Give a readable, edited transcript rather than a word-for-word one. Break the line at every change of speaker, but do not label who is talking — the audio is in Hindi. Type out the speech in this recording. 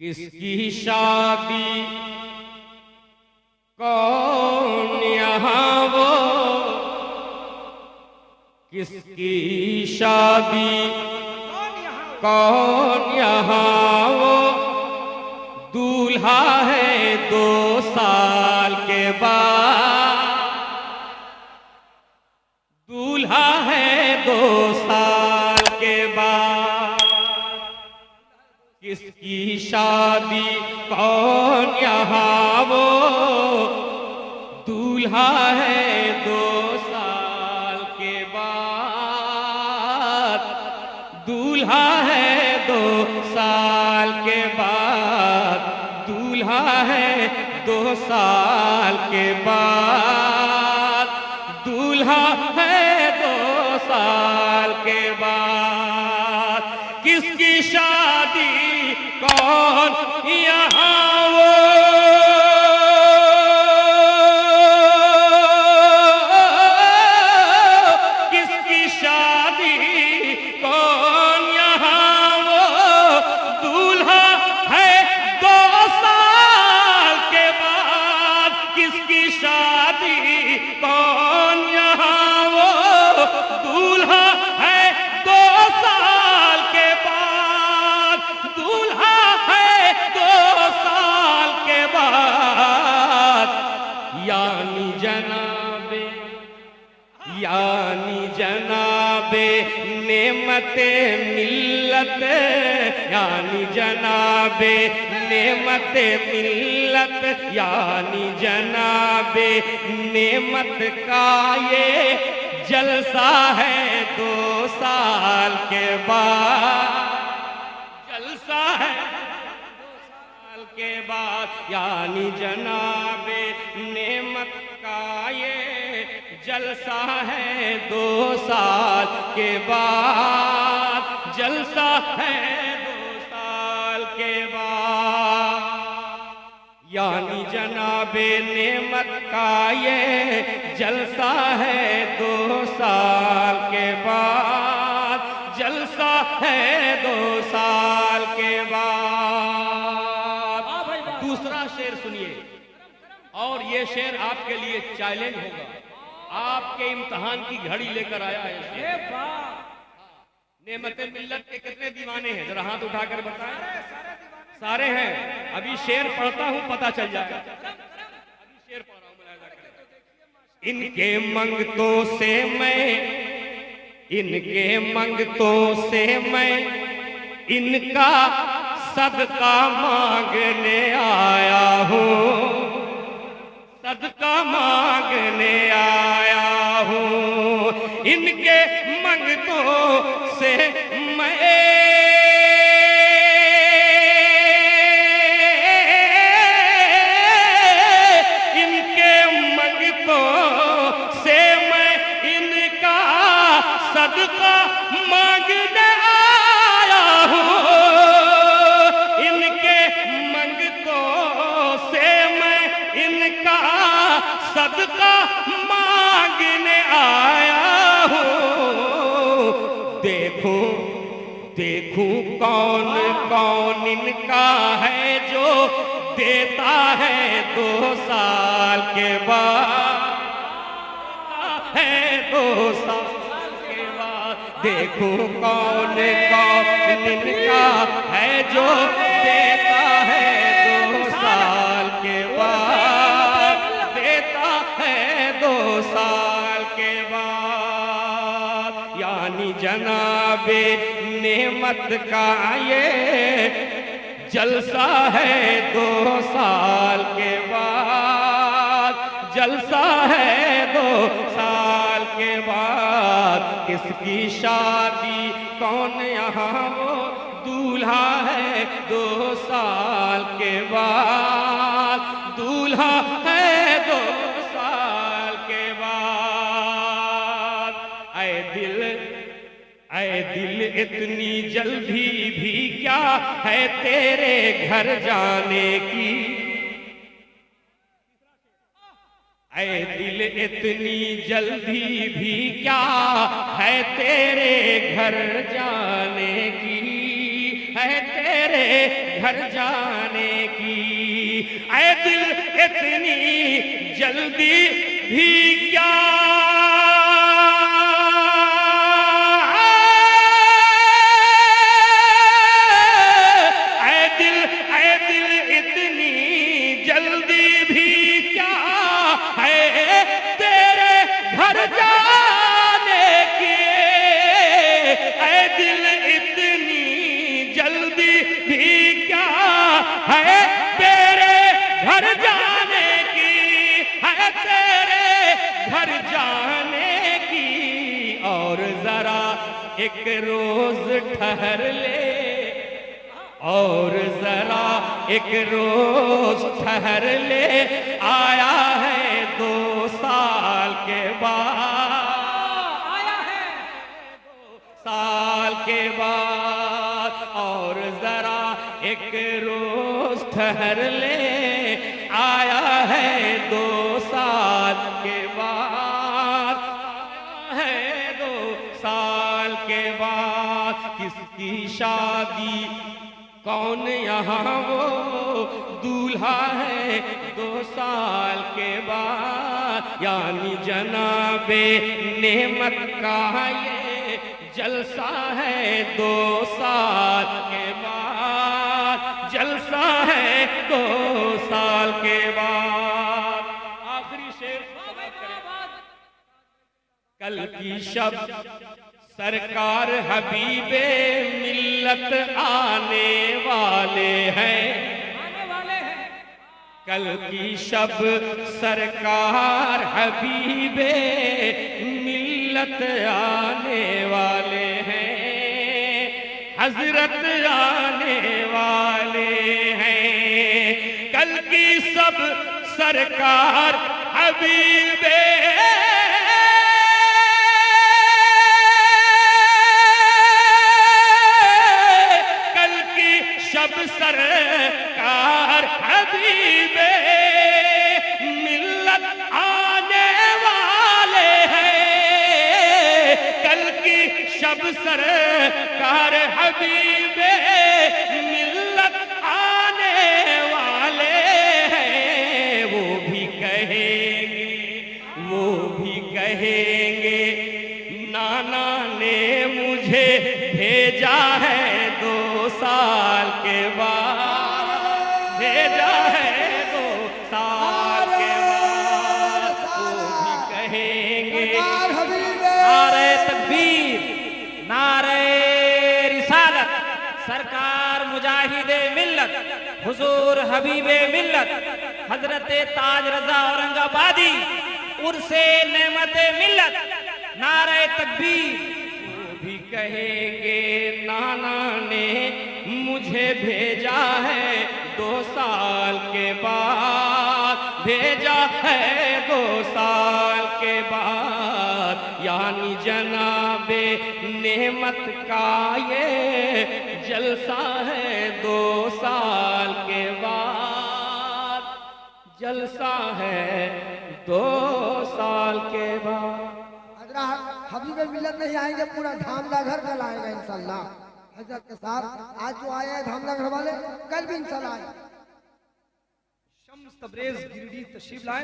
किसकी शादी कौन यहाँ वो, किसकी शादी कौन यहाँ वो, दूल्हा है 2 साल के बाद, दूल्हा है 2 साल के बाद। किसकी शादी कौन यहाँ वो, दूल्हा है 2 साल के बाद, दूल्हा है 2 साल के बाद, दूल्हा है 2 साल के बाद, दूल्हा है 2 साल के बाद। किसकी शादी कौन यहाँ वो, किसकी शादी कौन यहाँ वो, दूल्हा है 2 साल के बाद। किसकी शादी कौन यहाँ वो, दूल्हा है 2 साल के बाद, दूल्हा है 2 साल के बाद। यानी जनाबे नेमते मिल्लत, यानी जनाबे नेमते मिल्लत, यानी जनाबे नेमत का ये जलसा है 2 साल के बाद, जलसा है 2 साल के बाद। यानी जनाबे नेमत का ये जलसा है 2 साल के बाद, जलसा है 2 साल के बाद। यानी जनाबे नेमत का ये जलसा है 2 साल के बाद, जलसा है 2 साल के बाद। दूसरा शेर सुनिए, और ये शेर आपके लिए चैलेंज होगा, आपके इम्तिहान की घड़ी लेकर आया है। नेमते मिल्लत के कितने दीवाने हैं, जरा हाथ उठाकर बताएं। सारे हैं। अभी शेर पढ़ता हूं, पता चल जाएगा। अभी शेर पढ़ रहा हूं, मुलाहिजा करें। इनके मंगतों से मैं, इनके मंगतों से मैं इनका सदका मांगने आया हूं, सदका मांगने आया हूं। इनके मंगतों से मैं, इनके मंगतों से मैं इनका सदका मांगने आया हूं। इनके मंगतों से मैं इनका सदका मांगने आया हूं। देखूं देखूं कौन कौन इनका है जो देता है 2 साल के बाद, है 2 साल के बाद। देखूं कौन कौन इनका है जो देता है 2 साल के बाद, देता है 2 साल के बाद। यानी जनाबे नेमत का ये जलसा है 2 साल के बाद, जलसा है 2 साल के बाद। किसकी शादी कौन यहाँ वो, दूल्हा है 2 साल के बाद, दूल्हा है 2 साल के बाद। ऐ दिल इतनी जल्दी भी क्या है तेरे घर जाने की, ऐ दिल इतनी जल्दी भी क्या है तेरे घर जाने की, है तेरे घर जाने की। ऐ दिल इतनी जल्दी भी क्या, ऐ दिल इतनी जल्दी भी क्या है तेरे घर जाने की। ऐ दिल इतनी जल्दी भी क्या है तेरे घर जाने की, है तेरे घर जाने की। और जरा एक रोज ठहर ले, और जरा एक रोज ठहर ले, आया है 2 साल के बाद, आया है 2 साल के बाद। और जरा एक रोज ठहर ले, आया है 2 साल के बाद, आया है 2 साल के बाद। किसकी शादी कौन यहाँ वो दूल्हा है 2 साल के बाद। यानी जनाबे नेमत का ये जलसा है 2 साल के बाद, जलसा है 2 साल के बाद। आखिरी शेर कल की शब सरकार हबीबे मिल्लत आने वाले हैं, आने वाले हैं। कल की शब सरकार हबीबे मिल्लत आने वाले हैं, हजरत आने वाले हैं। कल की सब सरकार हबीबे शब सरकार हबीबे मिल्लत आने वाले हैं। कल की शब सरकार हबीबे मिल्लत आने वाले हैं। वो भी कहेंगे नाना ने मुझे भेजा है 2 साल के बाद, भेजा है 2 साल के बाद। वो भी कहेंगे नारे तकबीर, नारे रिसालत, सरकार मुजाहिदे मिल्लत, हुजूर हबीबे मिल्लत, हजरत ताज रजा औरंगाबादी, उर्से नेमते मिल्लत, नारे तकबीर। भी कहेंगे नाना ने मुझे भेजा है 2 साल के बाद, भेजा है 2 साल के बाद। यानी जनाबे नेमत का ये जलसा है 2 साल के बाद, जलसा है 2 साल के बाद।
हबीबे मिल्लत नहीं आएंगे, पूरा धामला घर कल आएगा इंशाल्लाह हजरत के साथ। आज जो आए हैं धामला घर वाले, कल भी इंशाल्लाह आए।
शम्स तबरेज गिरडी तशरीफ लाए।